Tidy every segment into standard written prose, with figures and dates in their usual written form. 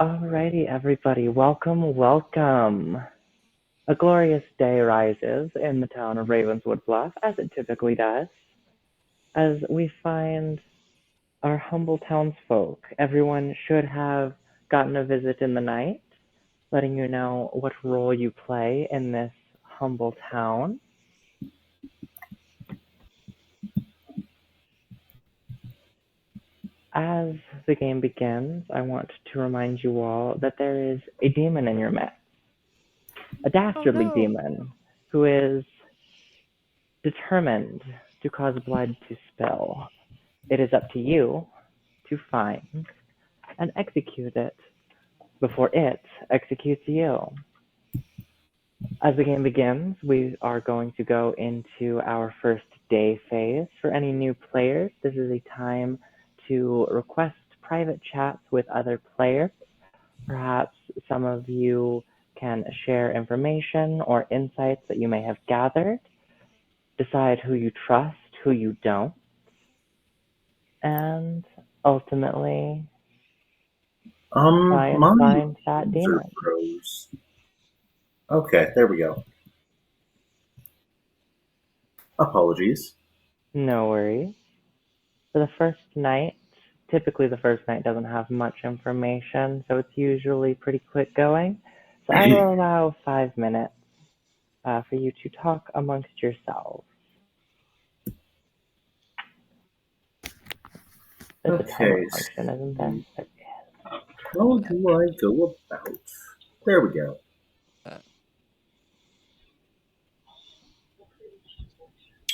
Alrighty, everybody, welcome, welcome. A glorious day rises in the town of Ravenswood Bluff, as it typically does, as we find our humble townsfolk. Everyone should have gotten a visit in the night, letting you know what role you play in this humble town. As the game begins, I want to remind you all that there is a demon in your midst, a Oh dastardly no! demon who is determined to cause blood to spill. It is up to you to find and execute it before it executes you. As the game begins, we are going to go into our first day phase. For any new players, this is a time to request private chats with other players. Perhaps some of you can share information or insights that you may have gathered, decide who you trust, who you don't, and ultimately try and My find that user demon. froze. Okay, there we go. Apologies. No worries. For the first night, typically the first night doesn't have much information, so it's usually pretty quick going. So I will allow 5 minutes for you to talk amongst yourselves. It's a timer Okay, function, isn't there? how do I go about? There we go. Uh,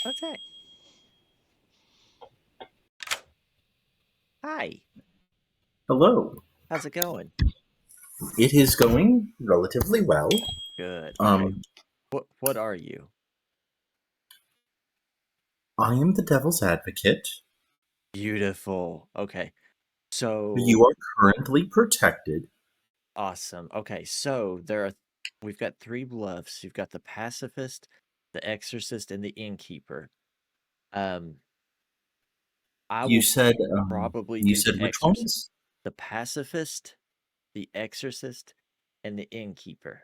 okay. Hi. Hello. How's it going? It is going relatively well. Good. Okay. Um, What are you? I am the devil's advocate. Beautiful. Okay. So You are currently protected. awesome. Okay. We've got three bluffs. You've got the pacifist, the exorcist, and the innkeeper. Um, I You will said probably you do said the which exorcist, ones? the pacifist, the exorcist, and the innkeeper.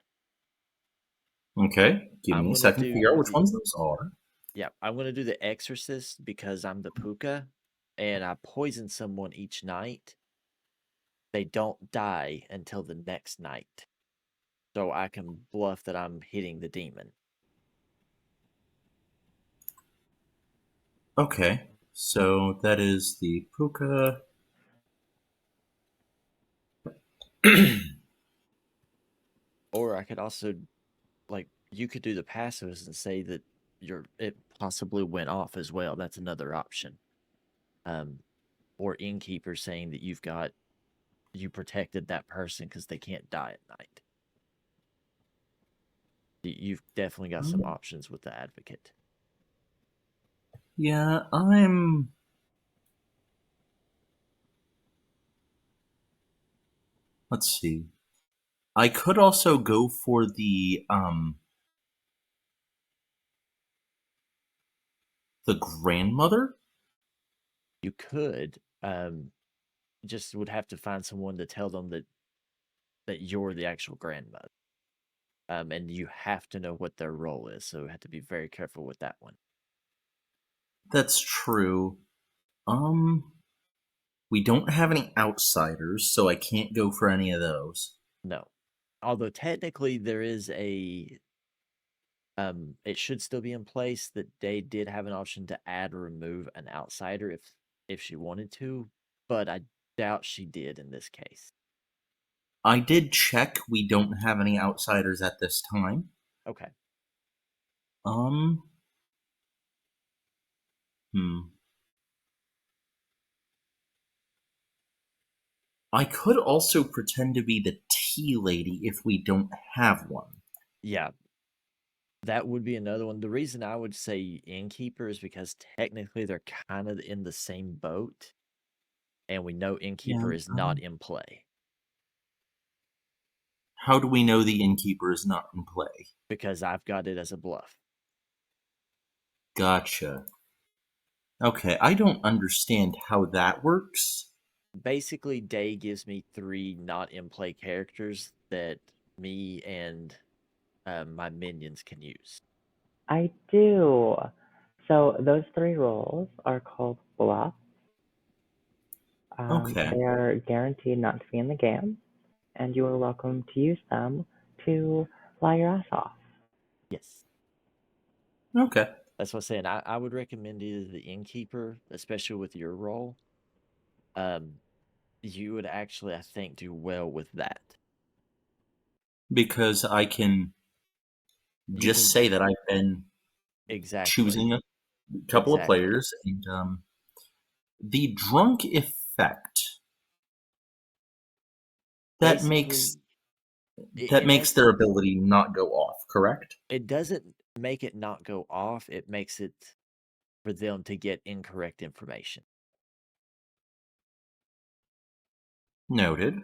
Okay, give I'm me a gonna second to figure do out which the ones those are. Yeah, I'm gonna do the Exorcist because I'm the Pukka, and I poison someone each night. They don't die until the next night, so I can bluff that I'm hitting the demon. Okay, so that is the Puka. Or I could also, like, you could do the pacifist and say that it possibly went off as well. That's another option. Um, or innkeeper saying that you protected that person because they can't die at night. You've definitely got some options with the advocate. Yeah, let's see. I could also go for the grandmother. You could, just would have to find someone to tell them that you're the actual grandmother. And you have to know what their role is, so you have to be very careful with that one. That's true. Um, we don't have any outsiders, so I can't go for any of those. No. Although technically there is it should still be in place that they did have an option to add or remove an outsider if she wanted to, but I doubt she did in this case. I did check. We don't have any outsiders at this time. Okay. Um, hmm. I could also pretend to be the tea lady if we don't have one. Yeah, that would be another one. The reason I would say innkeeper is because technically they're kind of in the same boat, and we know Yeah. innkeeper is not in play How do we know the innkeeper is not in play? because I've got it as a bluff. Gotcha. Okay, I don't understand how that works. basically, Day gives me 3 not in play characters that me and my minions can use. I do. So those three roles are called bluffs. Okay. They are guaranteed not to be in the game, and you are welcome to use them to lie your ass off. Yes. Okay. That's what I'm saying. I would recommend either the innkeeper, especially with your role. You would actually, I think, do well with that. Because I can You just can say that I've been exactly, choosing a couple of exactly. players, and the drunk effect that makes Basically, it makes their ability not go off. Correct. it doesn't make it not go off. It makes it for them to get incorrect information. Noted.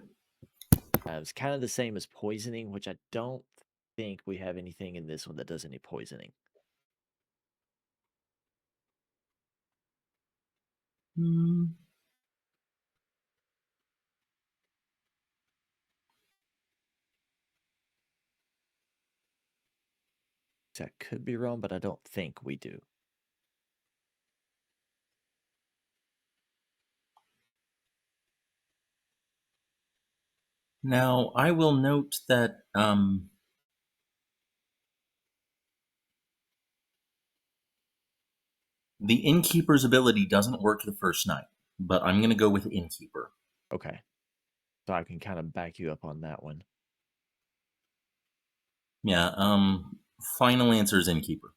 It's kind of the same as poisoning, which I don't think we have anything in this one that does any poisoning. Hmm. So I could be wrong, but I don't think we do. Now I will note that the innkeeper's ability doesn't work the first night, but I'm going to go with innkeeper. Okay. So I can kind of back you up on that one. Yeah. Final answer is innkeeper.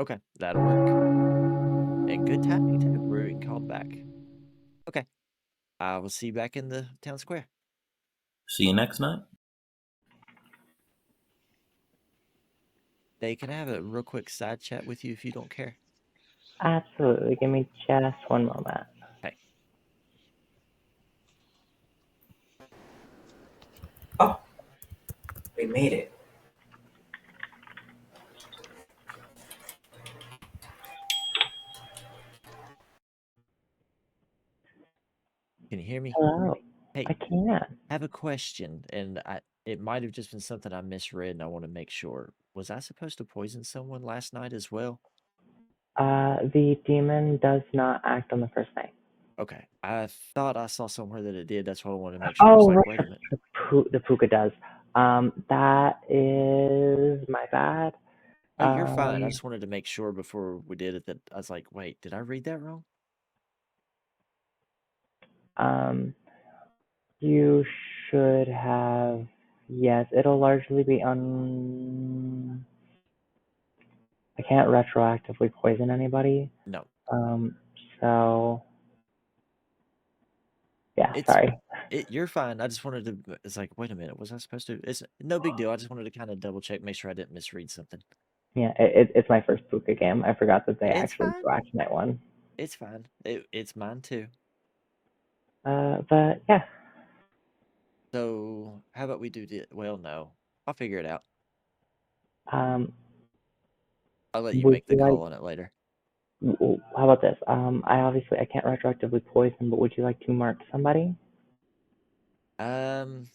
Okay, that'll work. And good timing too. We're getting called back. Okay. I will see you back in the town square. See you next night. They can have a real quick side chat with you if you don't care. Absolutely. Give me just one moment. Hey. Oh, we made it. Can you hear me? Hello. Hey, I can. I have a question, and it might have just been something I misread, and I want to make sure. Was I supposed to poison someone last night as well? The demon does not act on the first night. Okay, I thought I saw somewhere that it did. That's why I wanted to make sure. I was Oh, like, right. wait a minute. The Pukka does. That is my bad. Oh, you're fine. I Um, just wanted to make sure before we did it that I was like, wait, did I read that wrong? um, you should have. Yes, it'll largely be I can't retroactively poison anybody. No, Um, so yeah, it's sorry. you're fine. I just wanted to. It's like, wait a minute, was I supposed to? It's no big deal. I just wanted to kind of double check, make sure I didn't misread something. Yeah, it's my first Pukka game. I forgot that they It's actually fine. do act night one. It's fine. It's mine too. But yeah, So how about we do the? Well, no, I'll figure it out. um, I'll let you would make the you like? call on it later. How about this? I can't retroactively poison, but would you like to mark somebody? Um,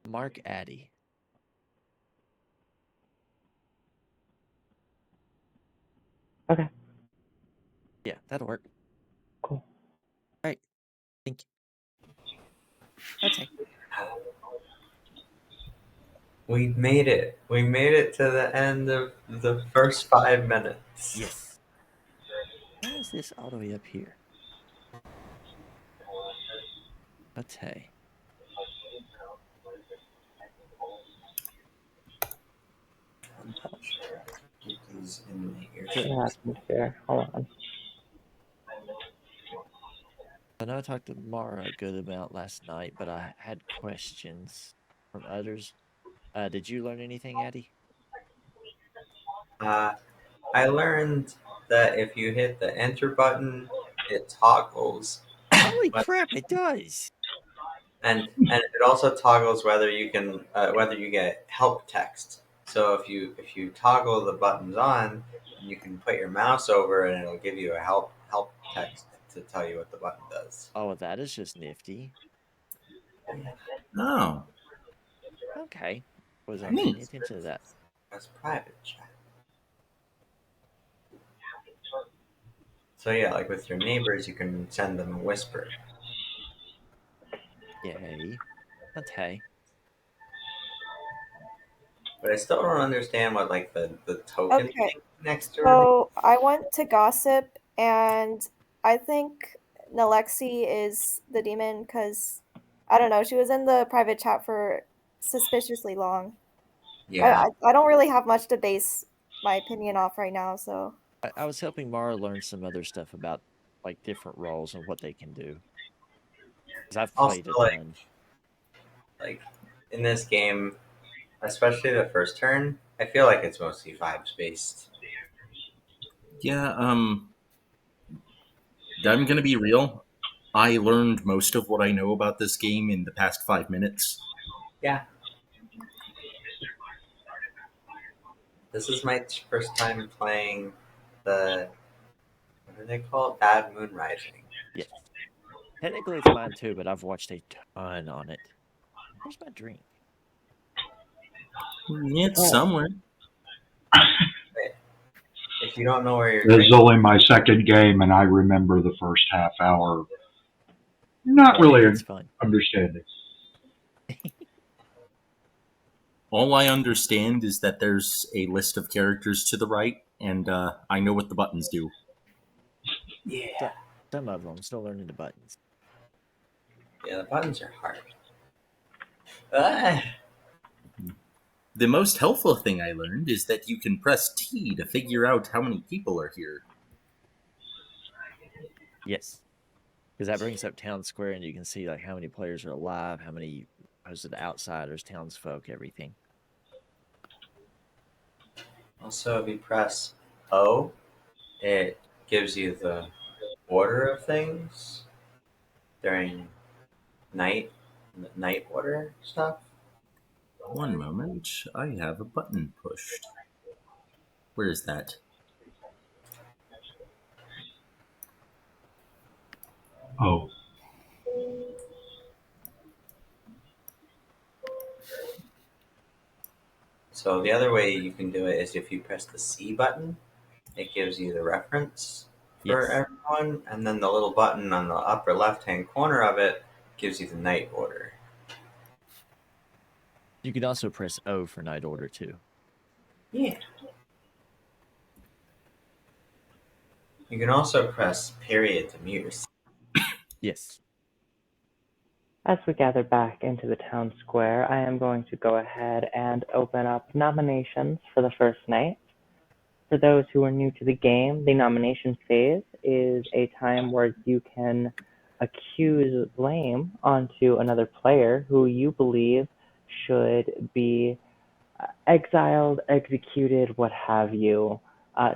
Mark Addy. Okay, Yeah, that'll work. cool. All right. Thank you. That's it. We made it. We made it to the end of the first 5 minutes. Yes. How is this all the way up here? Let's say. I'm not sure. It is in my So, What earshot. happened here? Hold on. I know I talked to Mara a good amount last night, but I had questions from others. Did you learn anything, Addy? Uh, I learned that if you hit the enter button, it toggles, Holy but crap, it does! and it also toggles whether you get help text. So if you toggle the buttons on, you can put your mouse over and it'll give you a help text to tell you what the button does. Oh, that is just nifty. Oh, Okay. Wasn't paying neat. attention to that. That's private chat. So yeah, like with your neighbors, you can send them a whisper. Yay. Okay. But I still don't understand what like the token Okay, thing next to her name. so I went to gossip, and I think Nalexi is the demon because I don't know. She was in the private chat for suspiciously long. Yeah. I don't really have much to base my opinion off right now. So I was helping Mara learn some other stuff about like different roles and what they can do. Because I've Also, played a ton. like in this game, especially the first turn, I feel like it's mostly vibes based. Yeah, I'm gonna be real. I learned most of what I know about this game in the past 5 minutes. Yeah. This is my first time playing the what do they call it? Bad Moon Rising. Yes. Technically it's mine too, but I've watched a ton on it. Where's my drink? It's Oh. somewhere. If you don't know where you're This is drinking, only my second game, and I remember the first half hour not Yeah, really it's fun. understanding. All I understand is that there's a list of characters to the right, and I know what the buttons do. yeah, Some of them still learning the buttons. yeah, the buttons are hard. Ah, The most helpful thing I learned is that you can press T to figure out how many people are here. Yes. Because that brings up town square and you can see like how many players are alive, how many posted outsiders, townsfolk, everything. also, if you press O, it gives you the order of things during night order stuff. One moment, I have a button pushed. Where is that? Oh, So the other way you can do it is if you press the C button, it gives you the reference for Yes. everyone, and then the little button on the upper left-hand corner of it gives you the night order. You could also press O for night order too. Yeah. You can also press period to mute yourself. Yes. As we gather back into the town square, I am going to go ahead and open up nominations for the first night. For those who are new to the game, the nomination phase is a time where you can accuse blame onto another player who you believe should be exiled, executed, what have you.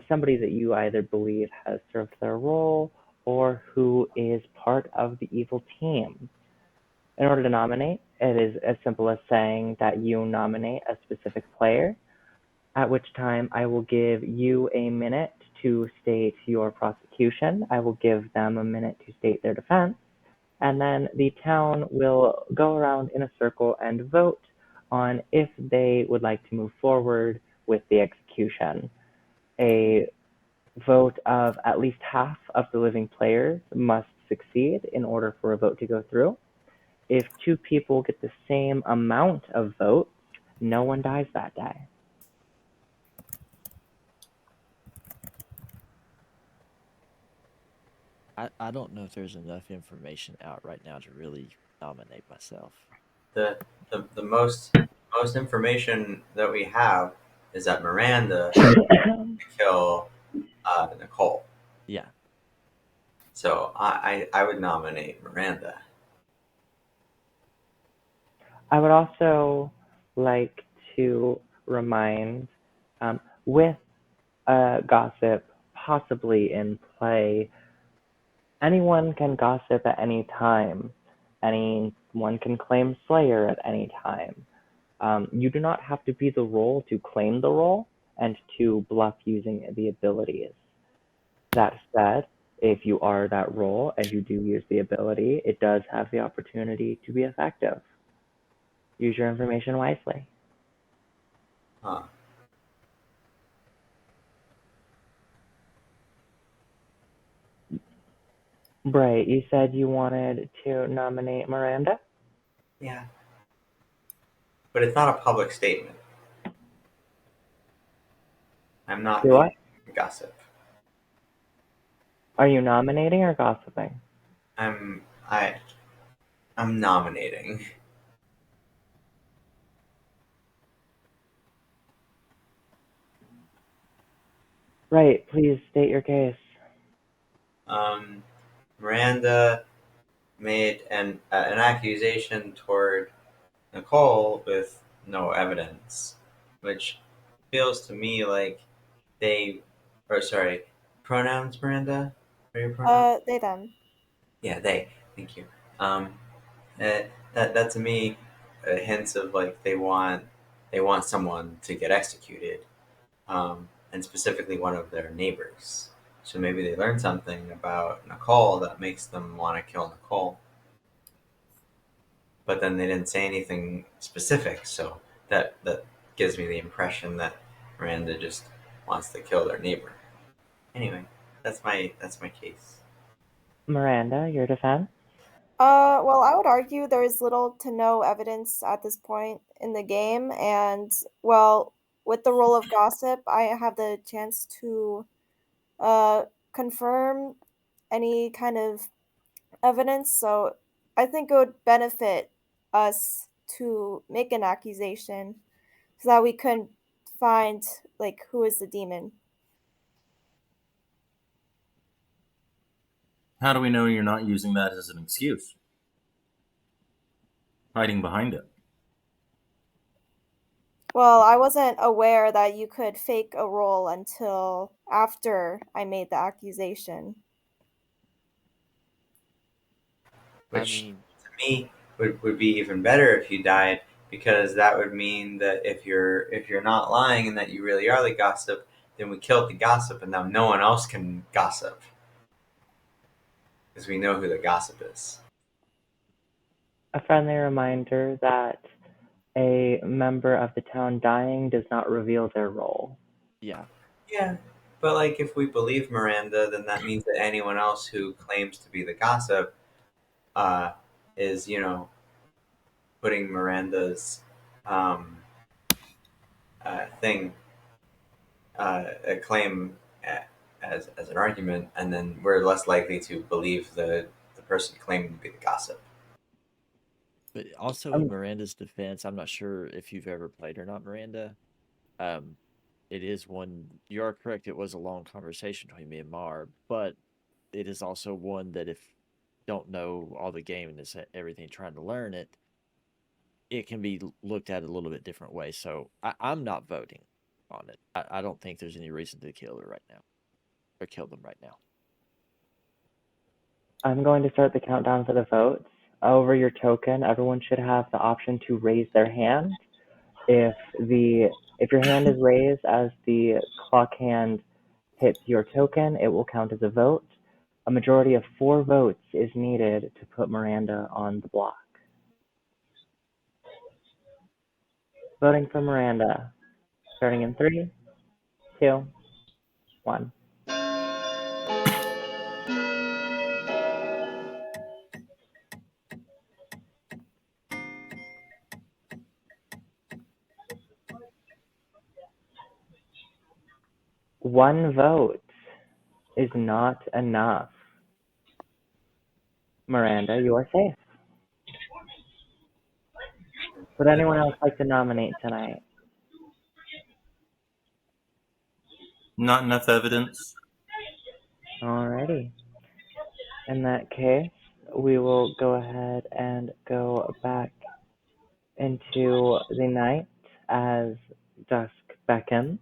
Somebody that you either believe has served their role or who is part of the evil team. In order to nominate, it is as simple as saying that you nominate a specific player, at which time I will give you a minute to state your prosecution. I will give them a minute to state their defense, and then the town will go around in a circle and vote on if they would like to move forward with the execution. A vote of at least half of the living players must succeed in order for a vote to go through. If two people get the same amount of votes, no one dies that day. I don't know if there's enough information out right now to really nominate myself. The most information that we have is that Miranda kill Nicole. Yeah. So I would nominate Miranda. I would also like to remind, with gossip possibly in play, anyone can gossip at any time. Anyone can claim Slayer at any time. You do not have to be the role to claim the role and to bluff using the abilities. That said, if you are that role and you do use the ability, it does have the opportunity to be effective. Use your information wisely. Huh. Bright, you said you wanted to nominate Miranda? Yeah. But it's not a public statement. I'm not Do being what? gossip. Are you nominating or gossiping? I'm nominating. Right, please state your case. Miranda made an accusation toward Nicole with no evidence, which feels to me like they, or sorry, pronouns, Miranda? Are your pronouns? They them. Yeah, they. Thank you. Um, that to me hints of like they want someone to get executed, and specifically one of their neighbors. So maybe they learned something about Nicole that makes them want to kill Nicole, but then they didn't say anything specific. So that gives me the impression that Miranda just wants to kill their neighbor. Anyway, that's my case. Miranda, your defense? Well, I would argue there is little to no evidence at this point in the game, and well, with the role of gossip, I have the chance to confirm any kind of evidence. So I think it would benefit us to make an accusation so that we can find like who is the demon. How do we know you're not using that as an excuse? Hiding behind it. Well, I wasn't aware that you could fake a role until after I made the accusation. I Which mean, to me would be even better if you died, because that would mean that if you're not lying and that you really are the gossip, then we killed the gossip and now no one else can gossip because we know who the gossip is. A friendly reminder that a member of the town dying does not reveal their role. yeah. Yeah, but like if we believe Miranda, then that means that anyone else who claims to be the gossip uh, is putting Miranda's um, thing a claim as an argument, and then we're less likely to believe the person claiming to be the gossip. But also in Um, Miranda's defense, I'm not sure if you've ever played or not, Miranda. Um, it is one. You are correct. It was a long conversation between me and Mar, but it is also one that if you don't know all the game and it's everything trying to learn it, it can be looked at a little bit different way. So I'm not voting on it. I don't think there's any reason to kill her right now or kill them right now. I'm going to start the countdown for the votes. Over your token, everyone should have the option to raise their hand. If your hand is raised as the clock hand hits your token, it will count as a vote. A majority of 4 votes is needed to put Miranda on the block. Voting for Miranda, starting in 3, 2, 1. One vote is not enough. Miranda, you are safe. Would anyone else like to nominate tonight? Not enough evidence. Alrighty. In that case, we will go ahead and go back into the night as dusk beckons.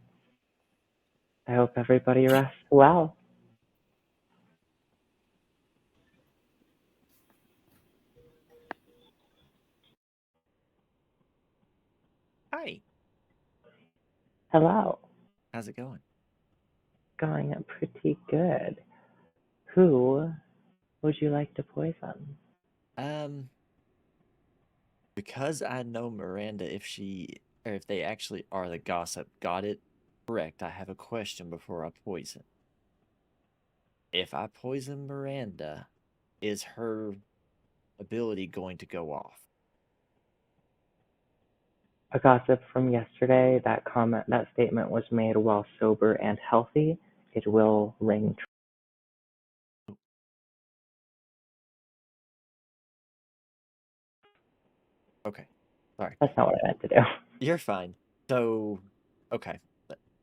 I hope everybody rests well. Hi, Hello. how's it going? Going pretty good. Who would you like to poison? Because I know Miranda, if they actually are the gossip, got it correct. I have a question before I poison. If I poison Miranda, is her ability going to go off? A gossip from yesterday, that statement was made while sober and healthy. It will ring true. Okay. Sorry. That's not what I meant to do. You're fine. So, okay.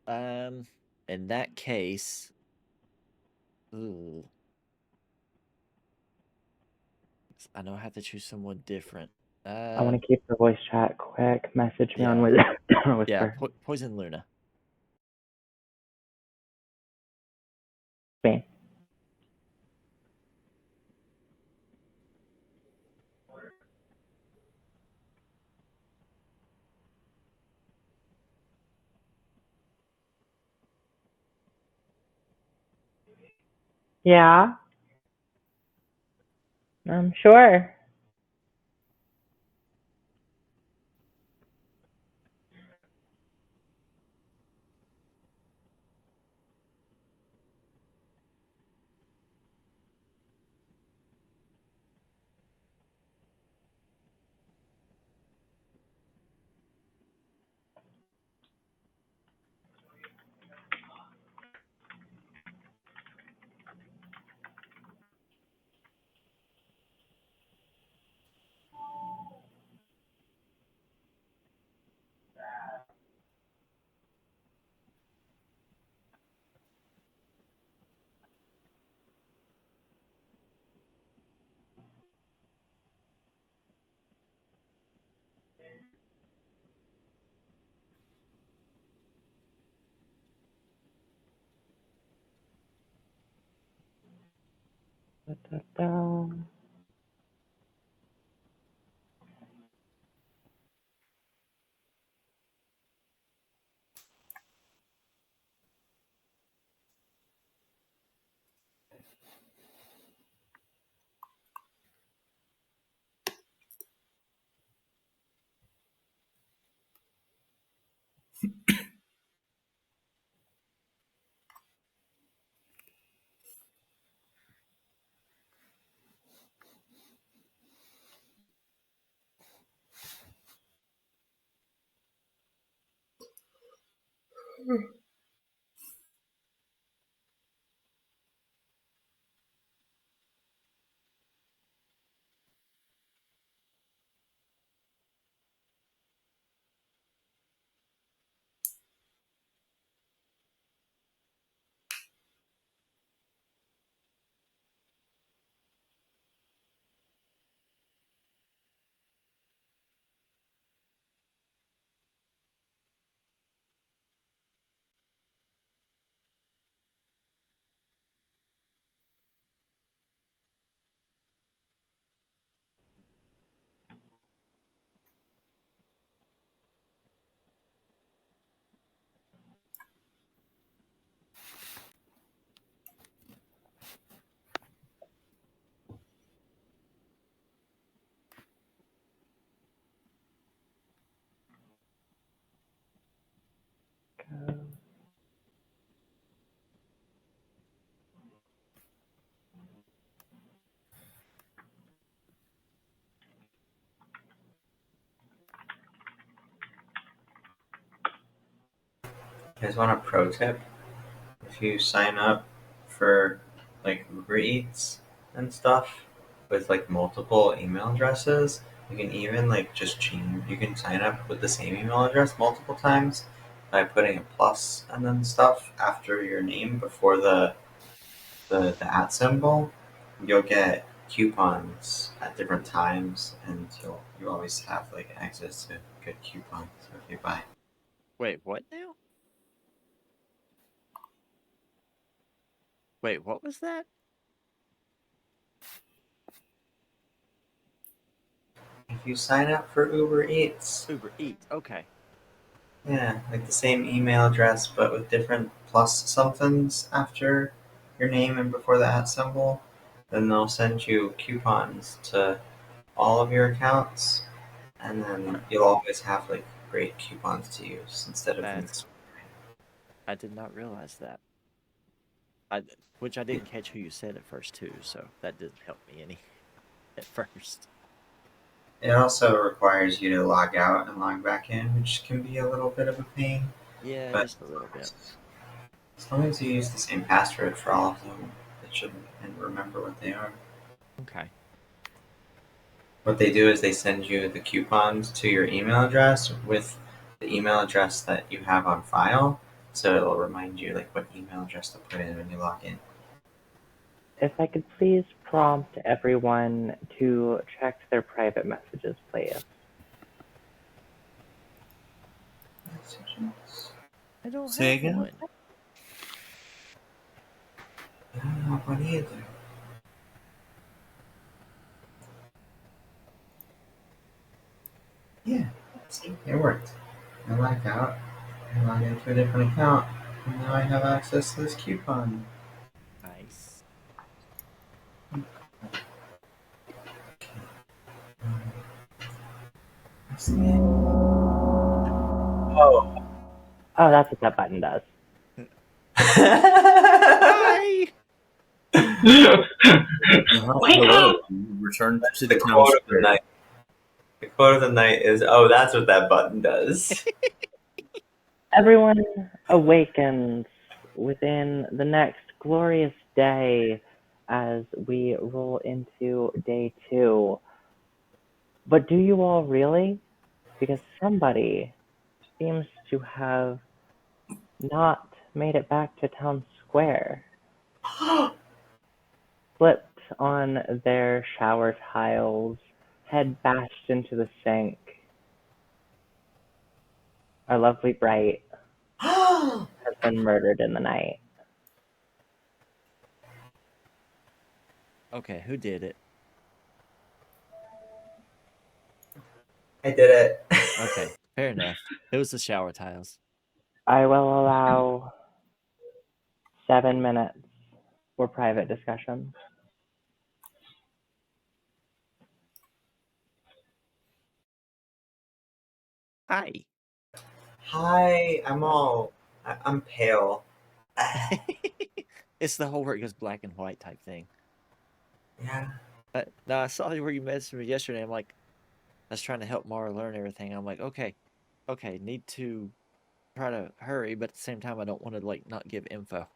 In that case, ooh, I know I have to choose someone different. I want to keep the voice chat quick. Message me on Yeah. Whisper. Poison Luna. Me. Yeah, I'm sure. Da, da, da. You guys want a pro tip? If you sign up for like Uber Eats and stuff with like multiple email addresses, you can even like just change. You can sign up with the same email address multiple times by putting a plus and then stuff after your name before the @ symbol. You'll get coupons at different times, and you always have like access to good coupons if you buy. Wait, what now? Wait, what was that? If you sign up for Uber Eats, Uber Eats. Okay. yeah, like the same email address but with different plus somethings after your name in before the @ symbol, then they'll send you coupons to all of your accounts, and then you'll always have like great coupons to use instead of them. That's I did not realize that. Which I didn't catch who you said at first too, so that didn't help me any at first. It also requires you to log out and log back in, which can be a little bit of a pain. Yeah, But just a little bit. as long as you use the same password for all of them, it should and remember what they are. Okay. What they do is they send you the coupons to your email address with the email address that you have on file, so it'll remind you like what email address to put in when you log in. If I could please prompt everyone to check their private messages, please. I don't Say have again? one. I don't have one either. Yeah, see, it worked. I logged out, I logged into a different account, and now I have access to this coupon. Nice. Oh. Oh, that's what that button does. Hi! Hello. Return to the The town quote of the square. night. The quote of the night is, "Oh, that's what that button does." Everyone awakens within the next glorious day as we roll into day 2. But do you all really? Because somebody seems to have not made it back to town square. Slipped on their shower tiles, head bashed into the sink. Our lovely Bright has been murdered in the night. Okay, who did it? I did it. Okay, fair enough. It was the shower tiles. I will allow 7 minutes for private discussions. Hi. Hi, I'm pale. It's the whole where it goes black and white type thing. Yeah. No, I saw where you messaged me yesterday. I'm like, I was trying to help Mara learn everything. I'm like, okay, need to try to hurry, but at the same time, I don't want to like not give info.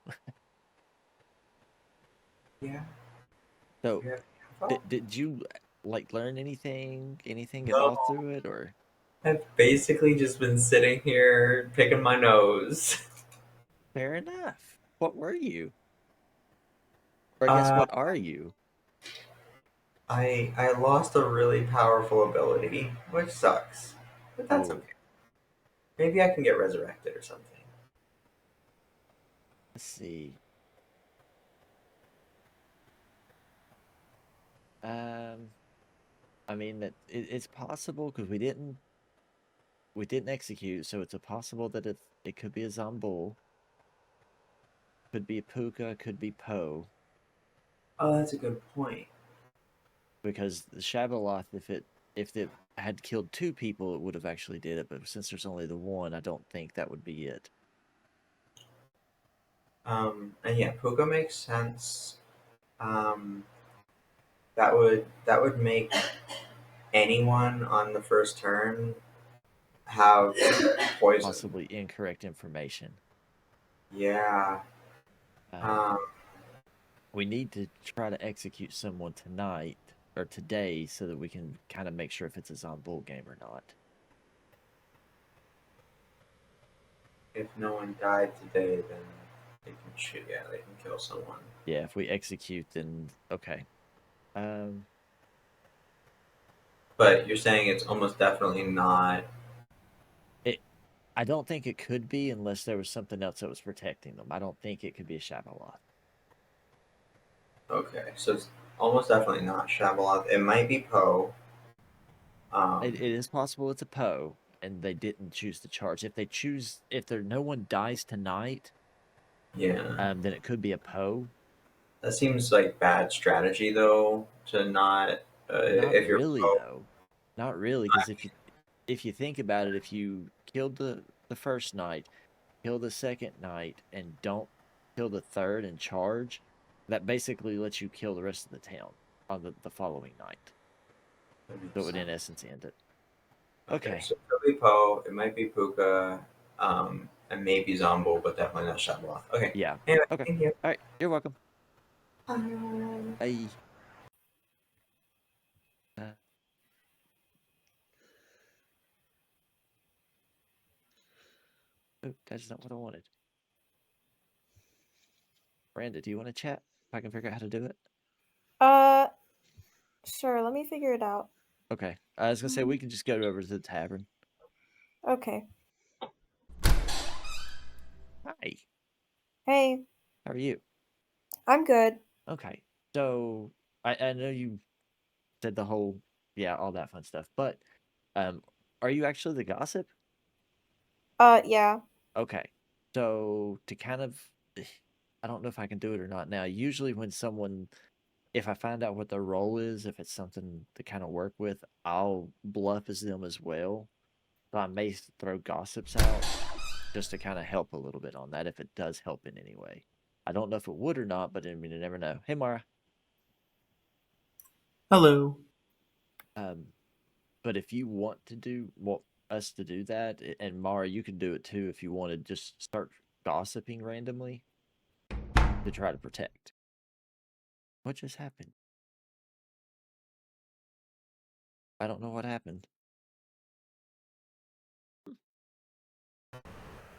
Yeah. So, You have info? did you like learn anything at No. all through it, or I've basically just been sitting here picking my nose. fair enough? What were you? Or I guess Uh, what are you? I lost a really powerful ability, which sucks, but that's Oh, okay. Maybe I can get resurrected or something. let's see. Um, I mean that it's possible because we didn't execute, so it's a possible that it could be a Zombull, could be a Pukka, could be Poe, Oh, that's a good point. because the Shabaloth, if it had killed 2 people, it would have actually did it. But since there's only the one, I don't think that would be it. And yeah, Pukka makes sense. Um, that would make anyone on the first turn have poison. Possibly incorrect information. Yeah. Um, We need to try to execute someone tonight or today so that we can kind of make sure if it's a Zombull game or not. if no one died today, then they can shoot. Yeah, they can kill someone. Yeah, if we execute, then okay. But you're saying it's almost definitely not. I don't think it could be unless there was something else that was protecting them. I don't think it could be a Shabaloth. Okay, so it's almost definitely not Shabaloth. It might be Poe. It is possible it's a Poe, and they didn't choose to charge. If no one dies tonight, Yeah. then it could be a Poe. That seems like bad strategy, though, to not. Not If you're really pro, though. Not really, because if you think about it, if you killed the first night, kill the second night, and don't kill the third and charge, that basically lets you kill the rest of the town on the following night. that makes So it would in sense. essence end it. Okay, Okay. so it could be Poe. It might be Pukka, and maybe Zombo, but definitely not Shuttleoff. Okay. Yeah. Anyway, Okay. thank you. All right. You're welcome. Um, Bye. Uh, oh, that's not what I wanted. Miranda, do you want to chat? If I can figure out how to do it. uh, sure. Let me figure it out. Okay. I was gonna say we can just go over to the tavern. Okay. Hi. Hey, How are you? I'm good. Okay. So I know you said the whole all that fun stuff, but are you actually the gossip? Yeah. Okay. So to kind of I don't know if I can do it or not now. Usually when someone if I find out what their role is, if it's something to kind of work with, I'll bluff as them as well. So I may throw gossips out just to kind of help a little bit on that if it does help in any way. I don't know if it would or not, but I mean, you never know. Hey, Mara. Hello. Um, but if you want to want us to do that, and Mara, you can do it too if you want to just start gossiping randomly to try to protect. What just happened? I don't know what happened.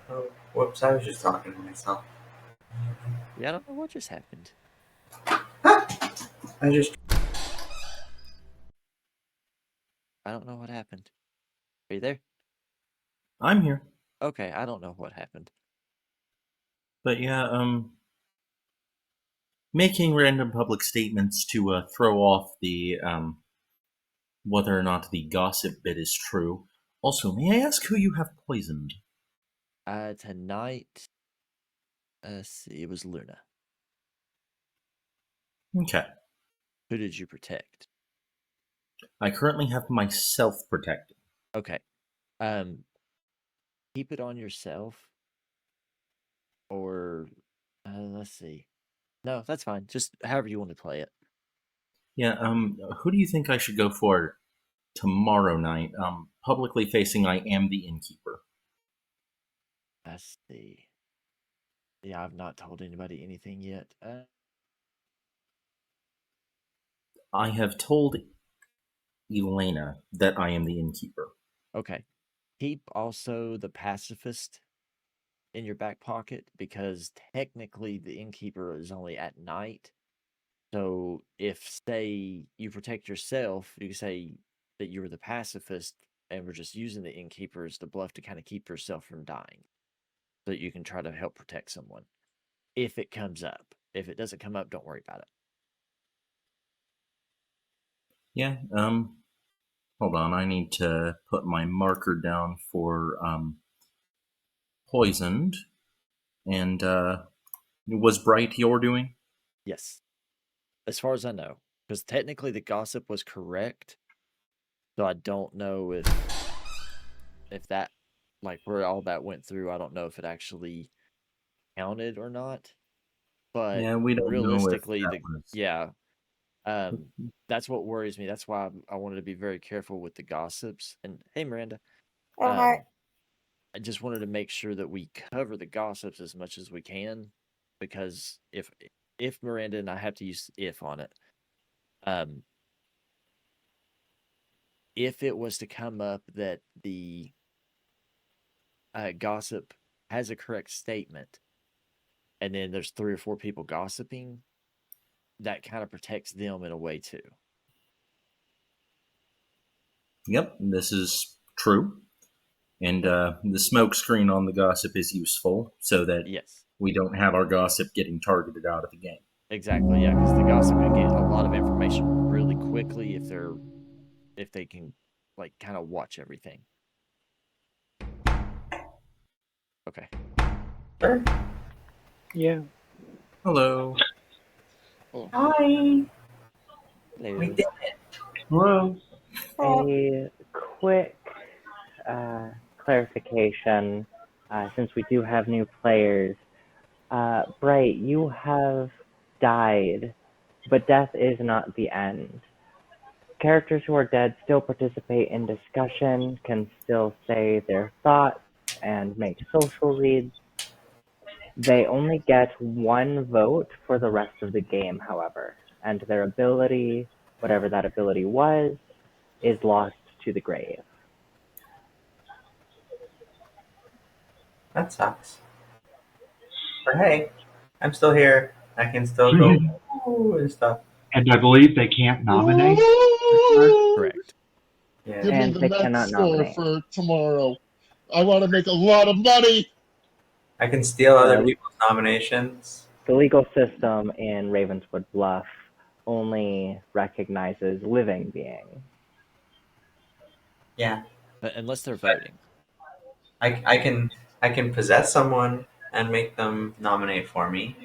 Oh, whoops! I was just talking to myself. Yeah, I don't know what just happened. I just. I don't know what happened. Are you there? I'm here. Okay, I don't know what happened. But yeah, making random public statements to throw off the whether or not the gossip bit is true. Also, may I ask who you have poisoned? Tonight, let's see, it was Luna. Okay. Who did you protect? I currently have myself protected. Okay. Keep it on yourself, or let's see. No, that's fine. Just however you want to play it. Yeah, who do you think I should go for tomorrow night? Publicly facing, I am the innkeeper. Let's see. Yeah, I've not told anybody anything yet. I have told Elena that I am the innkeeper. Okay. Keep also the pacifist in your back pocket because technically the innkeeper is only at night. So if say you protect yourself, you can say that you were the pacifist and we're just using the innkeeper as the bluff to kind of keep yourself from dying. So that you can try to help protect someone. If it comes up. If it doesn't come up, don't worry about it. Yeah, hold on, I need to put my marker down for poisoned. And was Bright your doing? Yes. As far as I know. Because technically the gossip was correct. So I don't know if that like where all that went through, I don't know if it actually counted or not. But Yeah, we don't know if realistically that was. um that's what worries me. That's why I wanted to be very careful with the gossips. And hey Miranda, Oh, um hi. I just wanted to make sure that we cover the gossips as much as we can because if Miranda and I have to use if on it, um if it was to come up that the gossip has a correct statement and then there's 3 or 4 people gossiping, that kind of protects them in a way too. Yep, this is true. And Yep. the smoke screen on the gossip is useful so that Yes. we don't have our gossip getting targeted out of the game. Exactly. Yeah, because the gossip can get a lot of information really quickly if they can like kind of watch everything. Okay. Sure. Yeah. Hello. Hi. We Hello. did it. Well, A quick clarification, since we do have new players. Bright, you have died, but death is not the end. Characters who are dead still participate in discussion, can still say their thoughts, and make social reads. They only get one vote for the rest of the game, however, and their ability, whatever that ability was, is lost to the grave. That sucks. But hey, I'm still here. I can still go ooh and stuff. and I believe they can't nominate. Correct. Yeah. Give me And the they Mets cannot score nominate. for tomorrow. I want to make a lot of money. I can steal other Uh, people's nominations. The legal system in Ravenswood Bluff only recognizes living beings. Yeah. But unless they're voting. I can possess someone and make them nominate for me.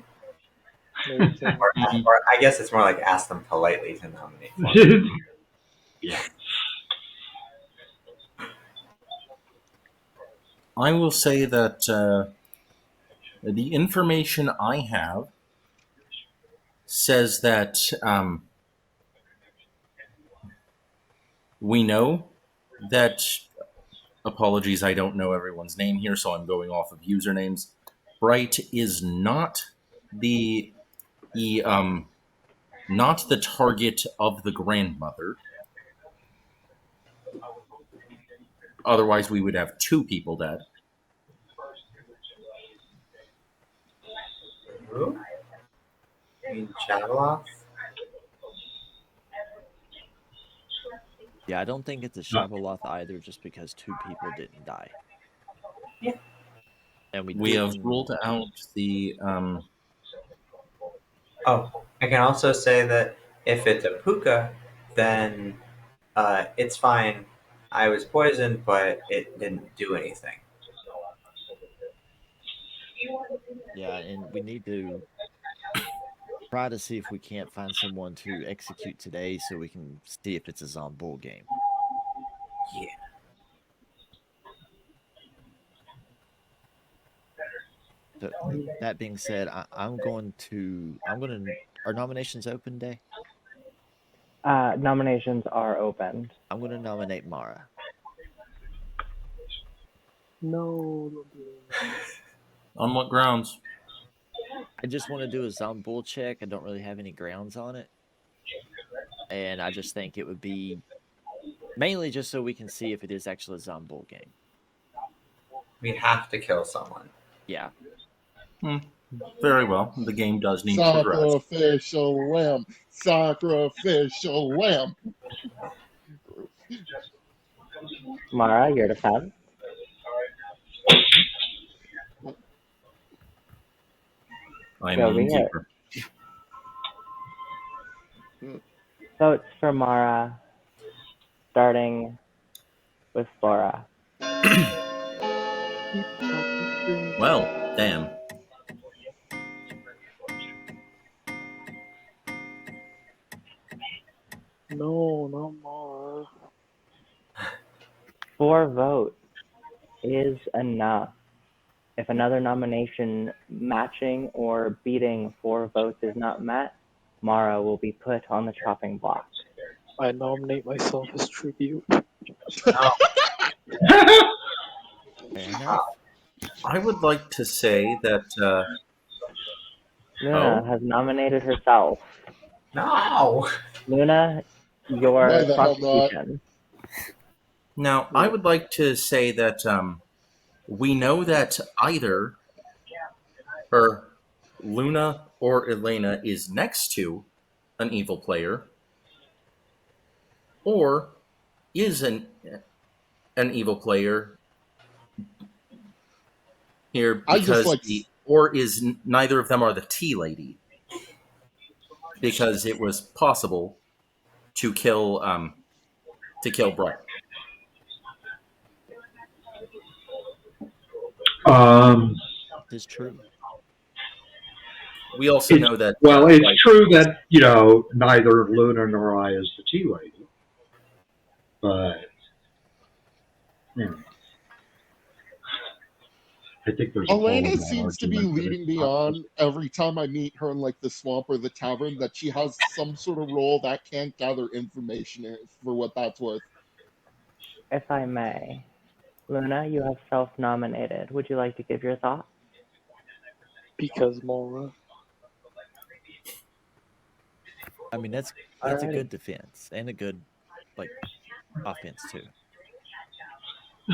No, you can't. Or I guess it's more like ask them politely to nominate for me. Yeah. I will say that the information I have says that we know that, apologies, I don't know everyone's name here, so I'm going off of usernames. Bright is not the not the target of the grandmother. Otherwise, we would have two people dead. Who? You mean Chatteloth? Yeah, I don't think it's a Shabaloth either, just because 2 people didn't die. Yeah. And We have ruled out the Oh, I can also say that if it's a Pukka, then it's fine. I was poisoned, but it didn't do anything. Yeah, and we need to try to see if we can't find someone to execute today so we can see if it's a Zombull game. Yeah. So that being said, I'm going to are nominations open day? Nominations are open. I'm going to nominate Mara. No, don't do that. on what grounds? I just want to do a Zombull check. I don't really have any grounds on it. And I just think it would be mainly just so we can see if it is actually a Zombull game. We have to kill someone. Yeah. Very well. The game does need to progress. Sacrificial lamb. Sacrificial lamb. Mara, your defense. I am Go the be it. innkeeper. Votes for Mara, starting with Flora. Well, damn. No, not more. 4 votes is enough. If another nomination matching or beating 4 votes is not met, Mara will be put on the chopping block. I nominate myself as tribute. Oh, Fair enough. I would like to say that Luna has nominated herself. no! Luna, Why your the hell not? prosecution. now I would like to say that we know that either Luna or Elena is next to an evil player, or is an evil player here I just because like or is neither of them are the tea lady, because it was possible to kill Bright. Um, This is true. we also know that. Well, it's like, true that neither Luna nor I is the tea lady, but I think there's a Elena falling man seems to be argument that leading it's me not on every time I meet her in like the swamp or the tavern that she has some sort of role that can't gather information for what that's worth. If I may, Luna, you have self-nominated. Would you like to give your thoughts? Because Mora. I mean, that's a Alrighty. good defense and a good like offense too.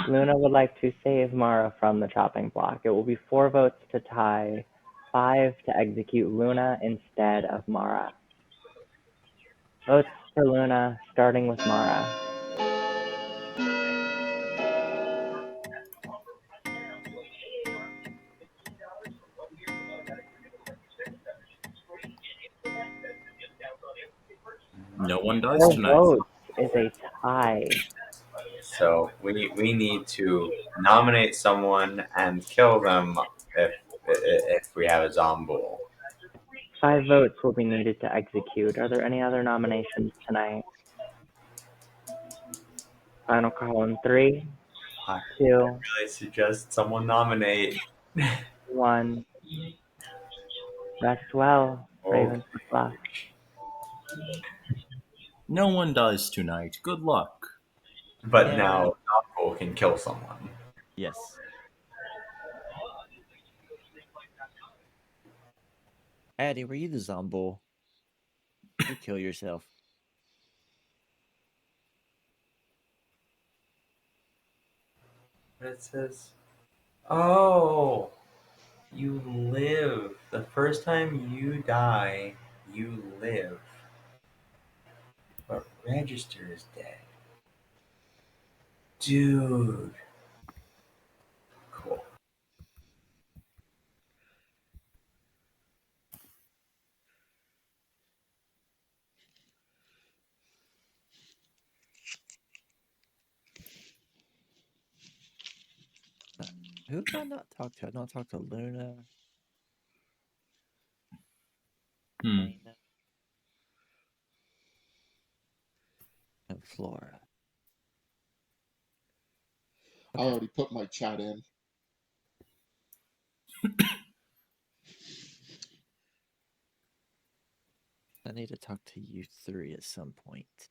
Luna would like to save Mara from the chopping block. It will be 4 votes to tie, 5 to execute Luna instead of Mara. Votes for Luna, starting with Mara. no one dies 4 tonight. votes is a tie. So we need to nominate someone and kill them if we have a zombie. 5 votes will be needed to execute. Are there any other nominations tonight? Final call in 3, I 2, really suggest someone nominate. 1. Rest well, Oh, Ravenclaw. No one dies tonight. Good luck. but Yeah. now zombie can kill someone. Yes. Addie, were you the zombie? You kill yourself. But it says, "Oh, you live. The first time you die, you live. But Register is dead." Dude. Cool. Who have I not talked to? I've not talked to Luna, Elena, and Flora. I Okay. already put my chat in. I need to talk to you 3 at some point.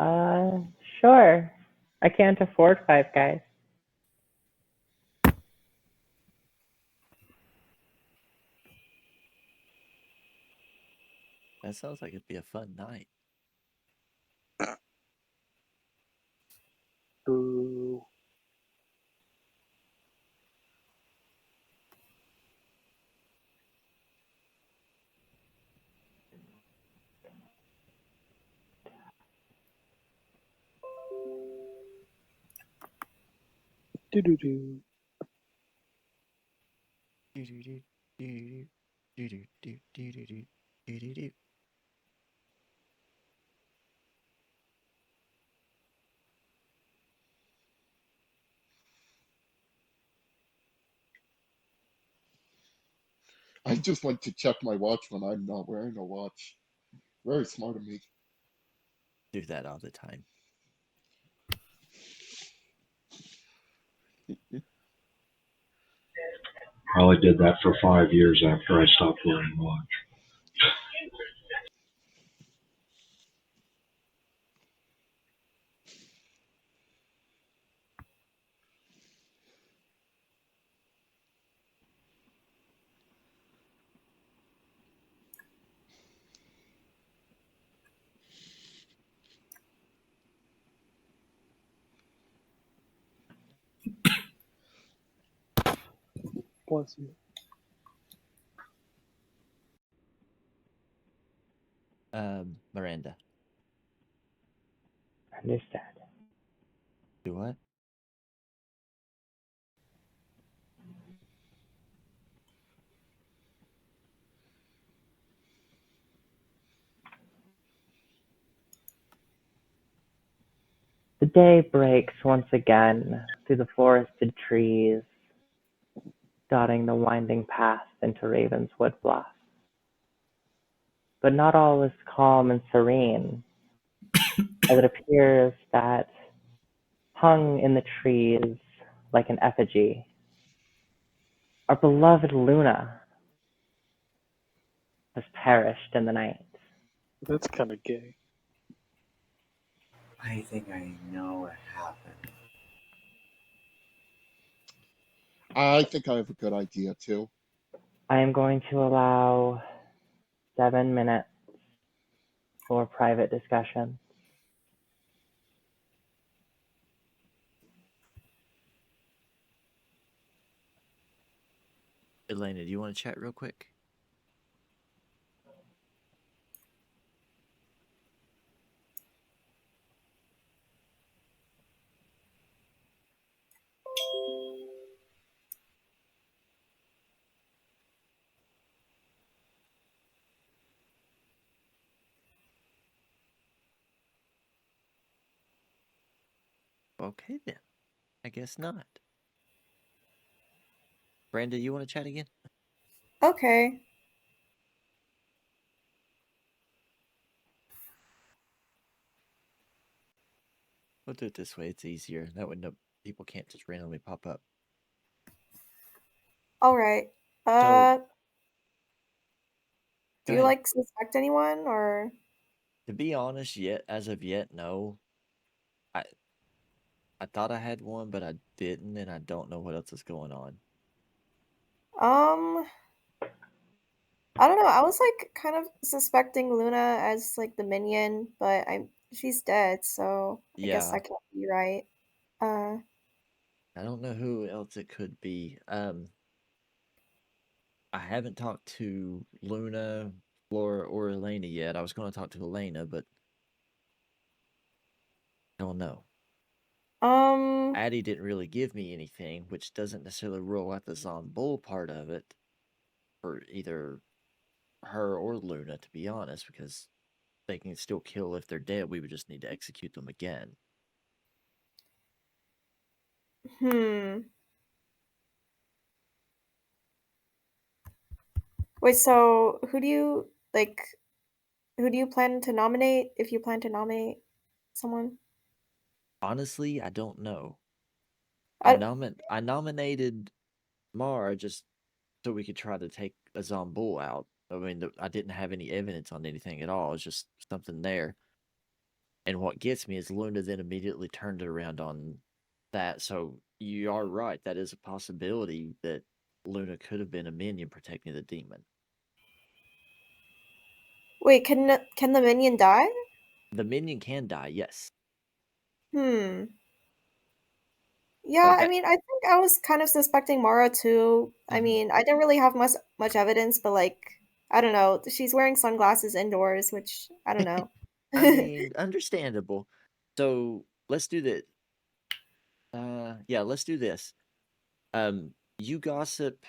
Uh, sure. I can't afford 5 guys. That sounds like it'd be a fun night. Boo. Do do do. I just like to check my watch when I'm not wearing a watch. Very smart of me. Do that all the time. Well, I did that for 5 years after I stopped wearing a watch. Bless you. Miranda. Understood. Do what? The day breaks once again through the forested trees, dotting the winding path into Ravenswood Bluff. But not all is calm and serene, as it appears that hung in the trees like an effigy, our beloved Luna has perished in the night. That's kind of gay. I think I know what happened. I think I have a good idea too. I am going to allow 7 minutes for private discussion. Elena, do you want to chat real quick? Okay then. I guess not. Brenda, you want to chat again? Okay. We'll do it this way. It's easier. That way, no people can't just randomly pop up. All right. So, Do go you ahead. suspect anyone or? To be honest, as of yet, no. I I thought I had one, but I didn't, and I don't know what else is going on. Um, I don't know. I was kind of suspecting Luna as the minion, but she's dead, so I guess Yeah, that can't be right. Uh, I don't know who else it could be. I haven't talked to Luna, Flora, or Elena yet. I was going to talk to Elena, but I don't know. um, Addie didn't really give me anything, which doesn't necessarily rule out the Zombull part of it for either her or Luna, to be honest, because they can still kill if they're dead. We would just need to execute them again. hmm. Wait, so who do you plan to nominate if you plan to nominate someone? Honestly, I don't know. I, I nominated Mara just so we could try to take a Zombull out. I mean, I didn't have any evidence on anything at all. It's just something there. And what gets me is Luna then immediately turned it around on that. So you are right. That is a possibility that Luna could have been a minion protecting the demon. wait, can the minion die? The minion can die, yes. Hmm. Yeah, But I mean, I think I was kind of suspecting Mara too. I Mhm. mean, I didn't really have much evidence, but I don't know. She's wearing sunglasses indoors, which I don't know. I mean, understandable. So let's do that. Yeah, let's do this. You gossip,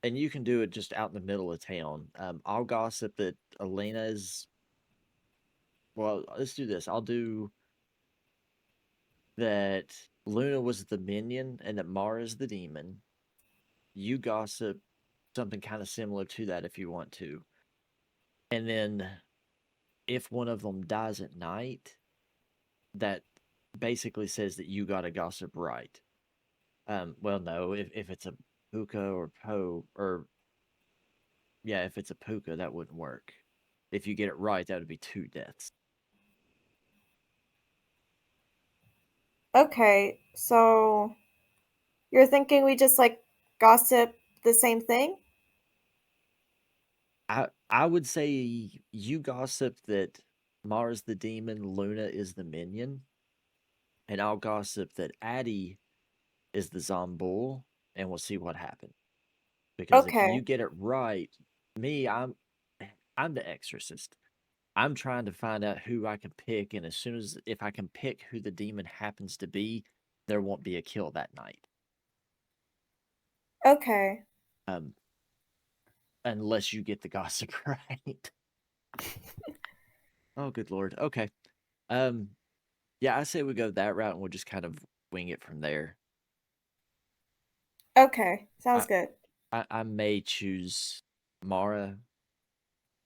and you can do it just out in the middle of town. I'll gossip that Elena is. Well, let's do this. I'll do that Luna was the minion and that Mara's the demon. You gossip something kind of similar to that if you want to. And then if one of them dies at night, that basically says that you got to gossip right. Well, no, if it's a Pukka or Po, or yeah, if it's a Pukka, that wouldn't work. If you get it right, that would be 2 deaths. Okay, so you're thinking we just gossip the same thing? I would say you gossip that Mars the demon, Luna is the minion, and I'll gossip that Addie is the Zombull, and we'll see what happens. Because if Okay. you get it right, I'm the exorcist. I'm trying to find out who I can pick, and as soon as if I can pick who the demon happens to be, there won't be a kill that night. Okay. Unless you get the gossip right. Oh, good lord. Okay. Yeah, I say we go that route, and we'll just kind of wing it from there. Okay. Sounds good. I may choose Mara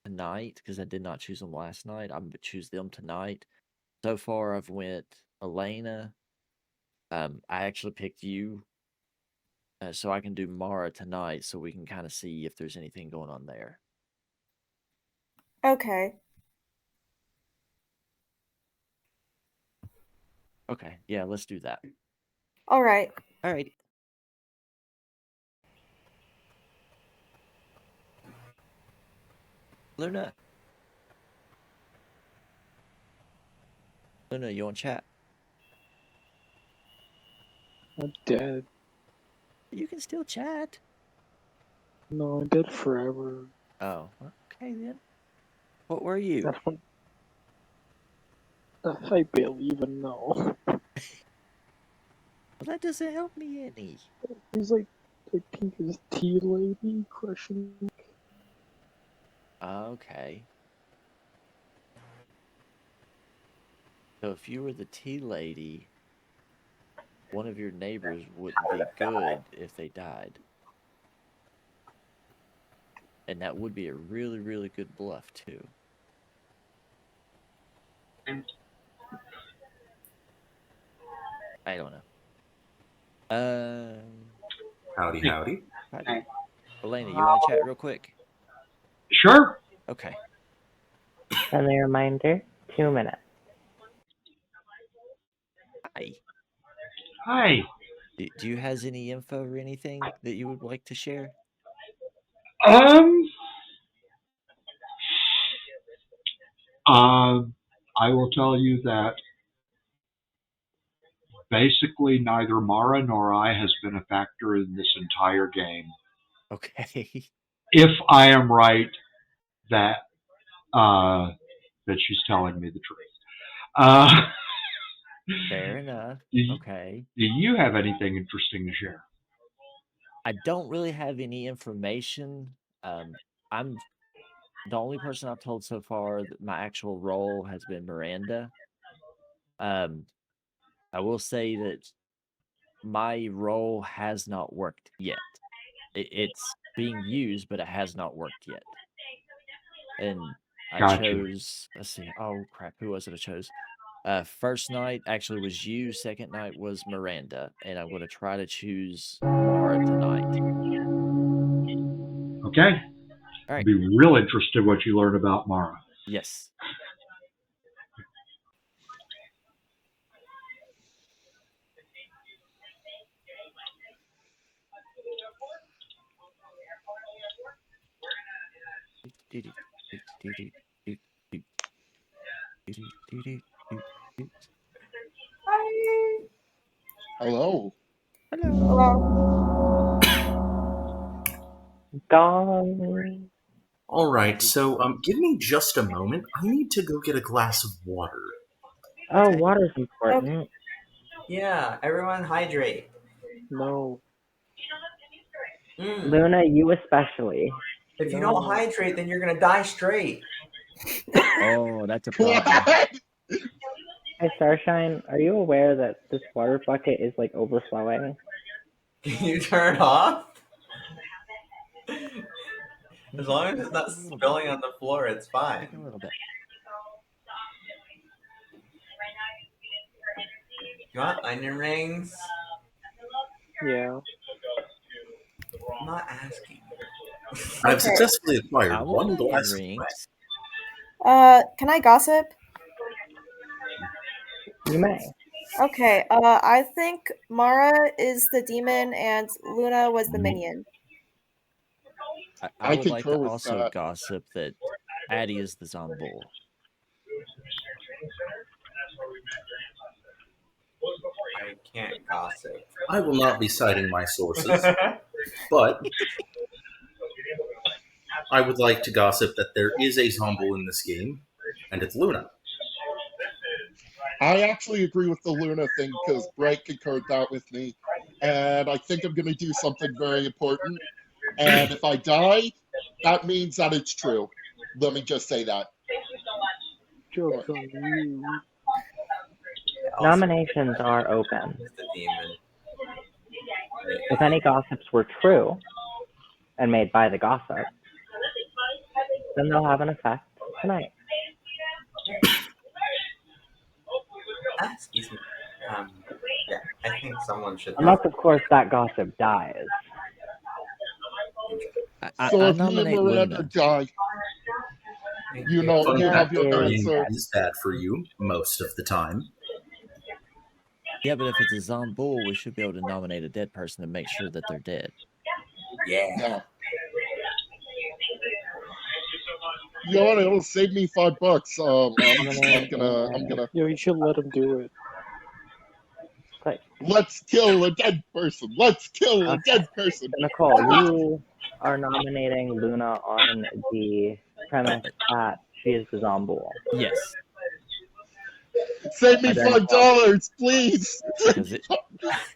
tonight because I did not choose them last night. I'm gonna choose them tonight. So far, I've went Elena. I actually picked you, so I can do Mara tonight, so we can kind of see if there's anything going on there. Okay. Okay, yeah, let's do that. All right. All right. Luna, you want chat? I'm dead. You can still chat. No, I'm dead forever. Oh, okay then. What were you? That's when I barely even know. Well, that doesn't help me any. He's like, I think his tea lady question. Okay. So if you were the tea lady, one of your neighbors wouldn't be good if they died. And that would be a really, really good bluff, too. I don't know. Howdy, howdy. Howdy. Elena, you want to chat real quick? Sure. Okay. Friendly reminder, 2 minutes. Hi. Hi. Do you has any info or anything that you would like to share? Um. I will tell you that basically neither Mara nor I has been a factor in this entire game. Okay. If I am right that that she's telling me the truth. Fair enough. Do Okay. you have anything interesting to share? I don't really have any information. I'm the only person I've told so far that my actual role has been Miranda. I will say that my role has not worked yet. It's being used, but it has not worked yet. And I Gotcha. chose, let's see, oh crap, who was it I chose? First night actually was you, second night was Miranda, and I'm going to try to choose Mara tonight. Okay. All right. I'd be real interested what you learn about Mara. Yes. Hi. Hello. Hello. Gone. All right, so give me just a moment. I need to go get a glass of water. Oh, Okay. water's important. Yeah, everyone hydrate. No. Luna, you especially. If you No. don't hydrate, then you're gonna die straight. Oh, that's a problem. What? Hey, Starshine, are you aware that this water bucket is like overflowing? Can you turn it off? As long as it's not A little spilling bit. on the floor, it's Like fine. a little bit. You want onion rings? Yeah. I'm not asking. I've Okay. successfully acquired I want one onion glass of rings. Can I gossip? You may. Okay. I think Mara is the demon and Luna was the Mm. minion. I I would like concur to with also that. gossip that Addie is the Zombul. I can't gossip. I will not be citing my sources, but I would like to gossip that there is a Zomble in this game, and it's Luna. I actually agree with the Luna thing because Bright concurred that with me. And I think I'm going to do something very important. And if I die, that means that it's true. Let me just say that. Joke's on you. Also, Nominations are open. is the demon. Right? If any gossips were true and made by the gossip, then they'll have an effect tonight. Excuse me. Yeah, I think someone should Unless, not. of course, that gossip dies. So I if me and nominate Miranda Luna. die, Thank you know, Fun you Luna have fact, your is burning answer. is bad for you most of the time. Yeah, but if it's a Zombull, we should be able to nominate a dead person and make sure that they're dead. Yeah. Yeah. You know what? It'll save me $5. I'm gonna. Yo, you should let him do it. click. Let's kill a dead person. Let's kill a Okay. dead person. So, Nicole, you are nominating Luna on the premise that she is the Zombull. Yes, Save me Are there any $5, please. because if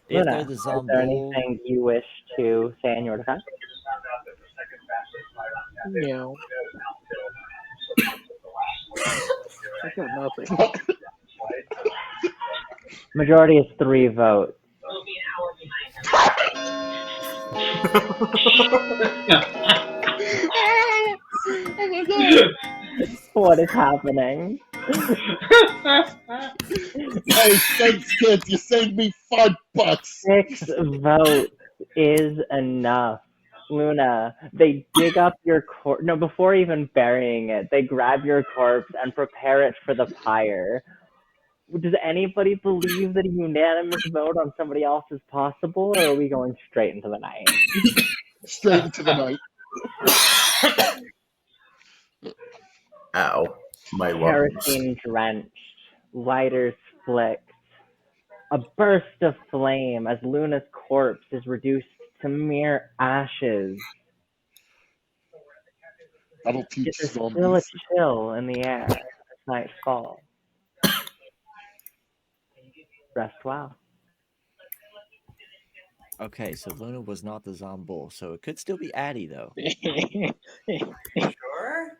Luna, they're the is there Zombull, anything you wish to say in your defense? Meow. I got nothing. Majority is 3 votes. Oh my god. What is happening? Hey, thanks, kids. You saved me $5. 6 votes is enough. Luna, they dig up your corpse. No, before even burying it, they grab your corpse and prepare it for the pyre. Does anybody believe that a unanimous vote on somebody else is possible, or are we going straight into the night? Straight into the night. Ow, my lungs. Kerosene drenched, lighters flicked, a burst of flame as Luna's corpse is reduced to mere ashes. That'll Yet teach there's still a zombies. chill in the air as night falls. Rest well. okay, so Luna was not the Zombull, so it could still be Addie though. Sure.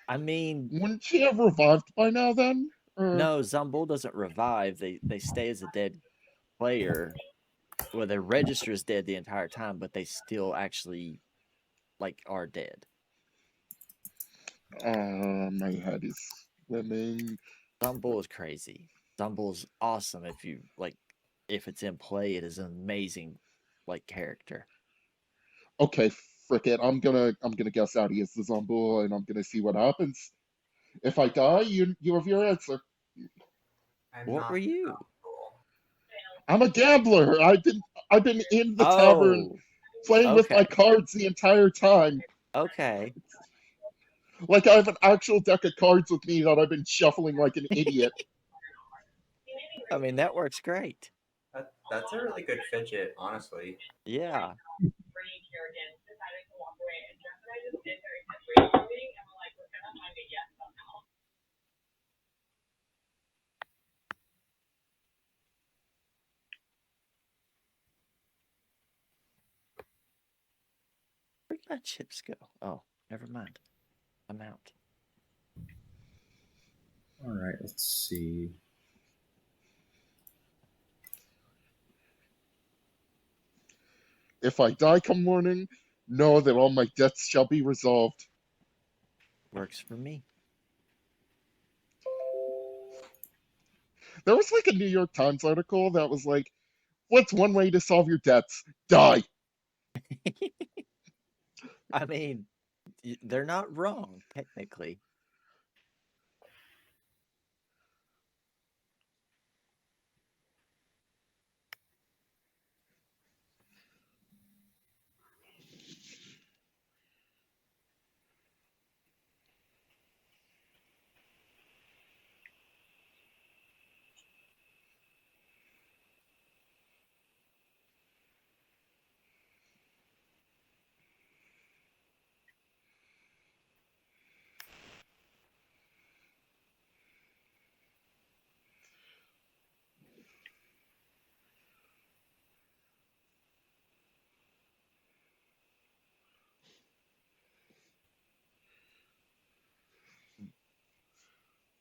I mean, Wouldn't she have revived by now then? Or... no, Zombull doesn't revive. They stay as a dead player. Well, they register as dead the entire time, but they still actually are dead. My head is swimming. Zombull is crazy. Zombull is awesome if you if it's in play, it is an amazing character. Okay, frick it. I'm gonna guess Addy is the zombie, and I'm gonna see what happens. If I die, you have your answer. What were you? I'm a gambler. I've been in the tavern playing with my Okay. cards the entire time. Okay. Like I have an actual deck of cards with me that I've been shuffling like an idiot. I mean, that works great. That's a really good fidget, honestly. Yeah. Where'd my chips go? Oh, never mind. I'm out. All right, let's see. If I die come morning, know that all my debts shall be resolved. Works for me. There was like a New York Times article that was like, what's one way to solve your debts? Die. I mean, they're not wrong, technically.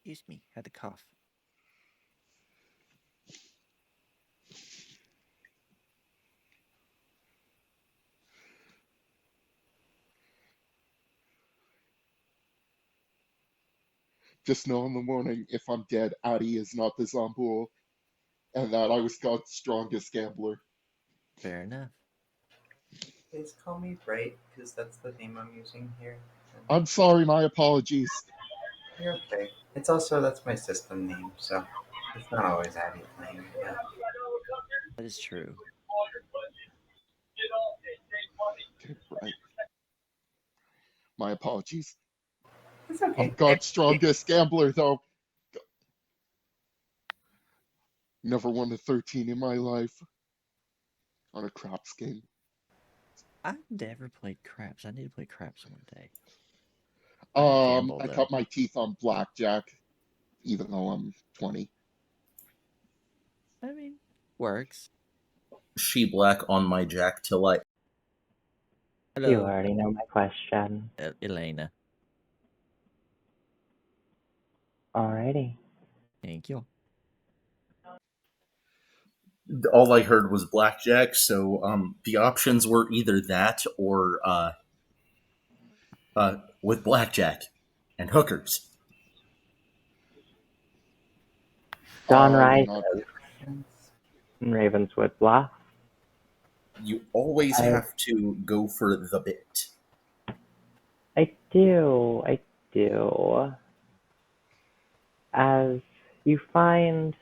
Excuse me, had to cough. Just know in the morning, if I'm dead, Addy is not the Zombool, and that I was God's strongest gambler. Fair enough. Please call me Bright, because that's the name I'm using here. I'm sorry, my apologies. You're okay. It's also, that's my system name, so it's not always Abby's name. Yeah. That is true. Okay, right. My apologies. It's okay. I'm God's strongest gambler, though. Never won a 13 in my life on a craps game. I've never played craps. I need to play craps one day. I could gamble, I though. cut my teeth on blackjack, even though I'm 20. I mean, works. She black on my jack till I. You Hello, already know my question. Elena. Alrighty. Thank you. All I heard was blackjack, so the options were either that or with blackjack and hookers. Dawn I'm rises not. in Ravenswood Bluff. You always have to go for the bit. I do. As you find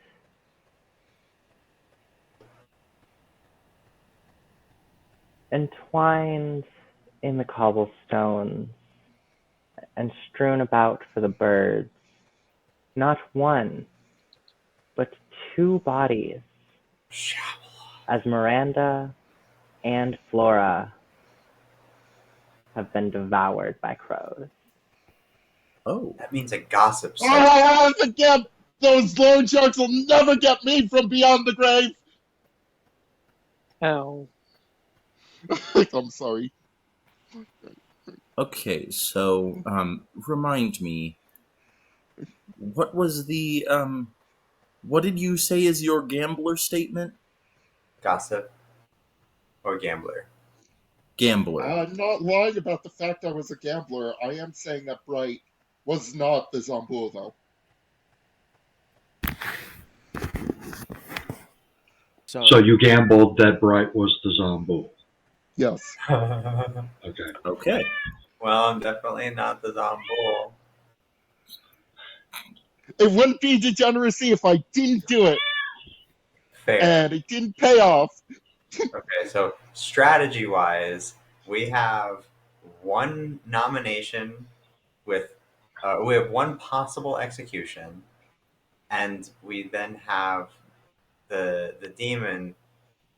entwined in the cobblestones and strewn about for the birds, not one, but two bodies, as Miranda and Flora have been devoured by crows. Oh. That means a gossip. Again! Those loan sharks will never get me from beyond the grave! Ow. I'm sorry. Okay, so remind me, what was the what did you say is your gambler statement? Gossip or gambler. Gambler. I'm not lying about the fact I was a gambler. I am saying that Bright was not the Zombool, though. So you gambled that Bright was the Zombool. Yes. Okay. Okay. Well, I'm definitely not the Zombool. It wouldn't be degeneracy if I didn't do it. Fair. And it didn't pay off. Okay, so strategy-wise, we have one nomination with, we have one possible execution, and we then have the demon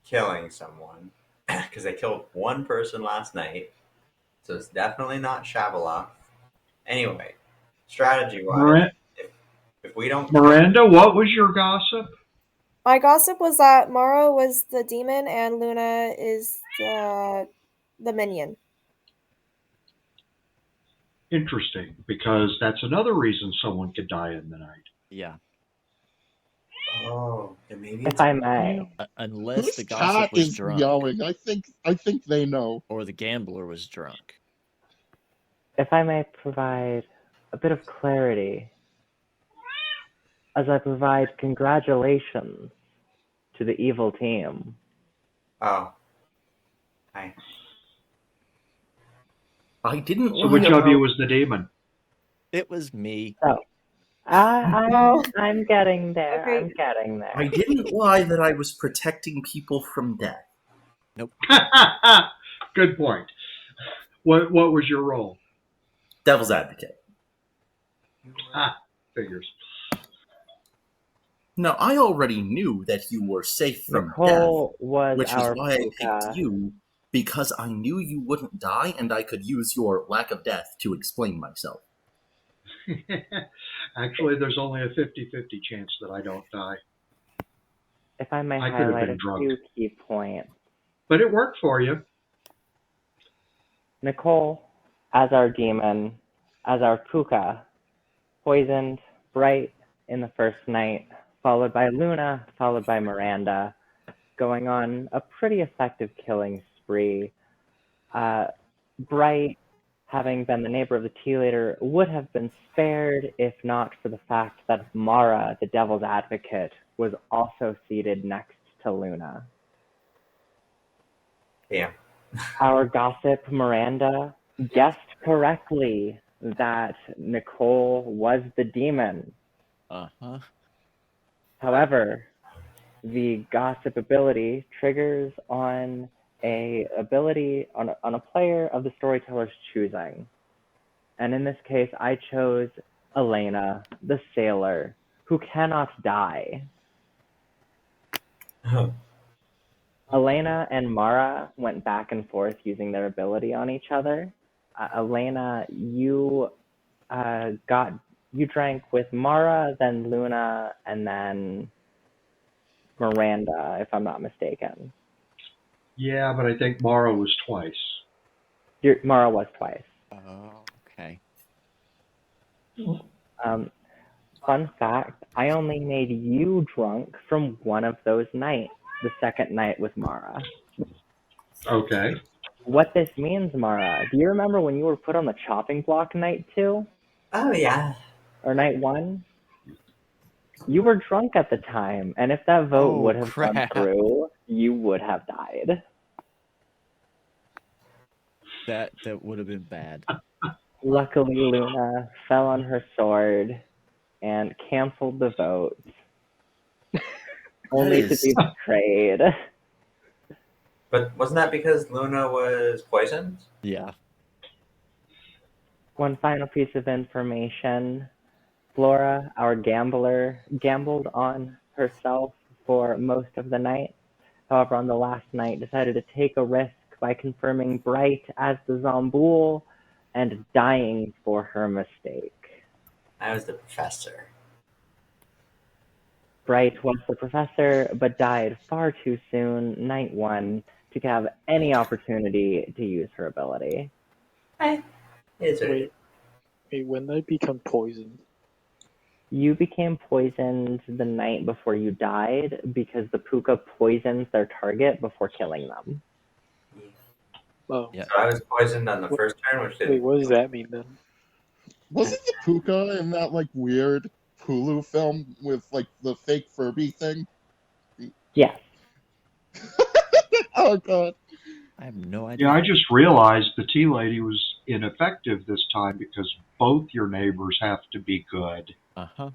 killing someone because they killed one person last night, so it's definitely not Shabala. Anyway, strategy-wise, if we don't Miranda, what was your gossip? My gossip was that Mara was the demon and Luna is the minion. Interesting, because that's another reason someone could die in the night. Yeah. Oh, then maybe If I may. Unless Whose the gossip cat was is drunk. yelling? I think they know. Or the gambler was drunk. If I may provide a bit of clarity, as I provide congratulations to the evil team. Oh. Hi. I didn't. So which of you was the demon? It was me. So, I'm getting there. Okay. I'm getting there. I didn't lie that I was protecting people from death. Nope. Good point. What was your role? Devil's advocate. Figures. Now, I already knew that you were safe from Nicole death, was which is our why I Pukka. picked you, because I knew you wouldn't die, and I could use your lack of death to explain myself. Actually, there's only a 50-50 chance that I don't die. If I may I could have highlight been a drunk. few key points. But it worked for you. Nicole, as our demon, as our Pukka, poisoned Bright in the first night, followed by Luna, followed by Miranda, going on a pretty effective killing spree. Bright, having been the neighbor of the tea leader, would have been spared if not for the fact that Mara, the devil's advocate, was also seated next to Luna. Yeah. Our gossip Miranda guessed correctly that Nicole was the demon. Uh-huh. However, the gossip ability triggers on a player of the storyteller's choosing. And in this case, I chose Elena, the sailor, who cannot die. Elena and Mara went back and forth using their ability on each other. Elena, you drank with Mara, then Luna, and then Miranda, if I'm not mistaken. Yeah, but I think Mara was twice. Mara was twice. Oh, okay. Fun fact, I only made you drunk from one of those nights, the second night with Mara. Okay. What this means, Mara, do you remember when you were put on the chopping block night 2? Oh, yeah. Or night 1? You were drunk at the time, and if that vote Oh, would have gone crap. through, you would have died. That would have been bad. Luckily, Luna fell on her sword and canceled the vote, only to be betrayed. But wasn't that because Luna was poisoned? Yeah. One final piece of information. Flora, our gambler, gambled on herself for most of the night. However, on the last night, decided to take a risk by confirming Bright as the Zomboul and dying for her mistake. I was the professor. Bright was the professor, but died far too soon, night 1, to have any opportunity to use her ability. It's what it is. Wait, when did I become poisoned? You became poisoned the night before you died because the Pukka poisons their target before killing them. Oh. Yeah. So I was poisoned on the first turn, which didn't. Wait, what does that mean then? Wasn't the Pukka in that like weird Hulu film with like the fake Furby thing? Yes. Oh god. I have no idea. Yeah, I just realized the tea lady was ineffective this time because both your neighbors have to be good. Uh-huh.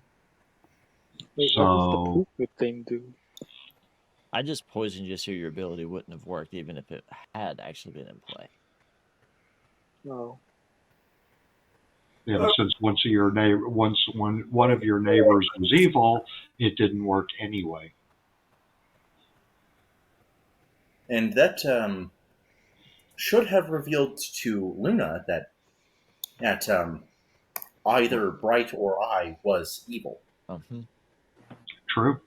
Wait, So- what does the Pukka thing do? I just poisoned you so your ability wouldn't have worked even if it had actually been in play. Oh. Yeah, since one of your neighbors was evil, it didn't work anyway. And that should have revealed to Luna that either Bright or I was evil. Uh-huh. True.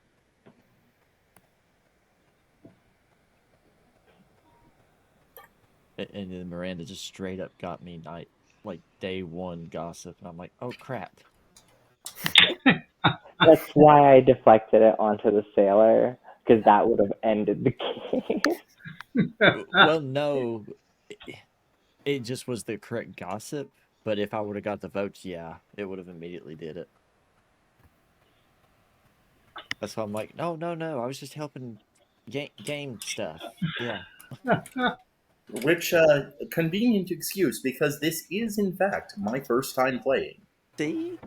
And then Miranda just straight up got me day 1 gossip. And I'm like, oh, crap. That's why I deflected it onto the sailor, because that would have ended the case. Well, no. It just was the correct gossip. But if I would have got the votes, yeah, it would have immediately did it. That's why I'm like, no. I was just helping game stuff. Yeah. Which, convenient excuse, because this is, in fact, my first time playing. See?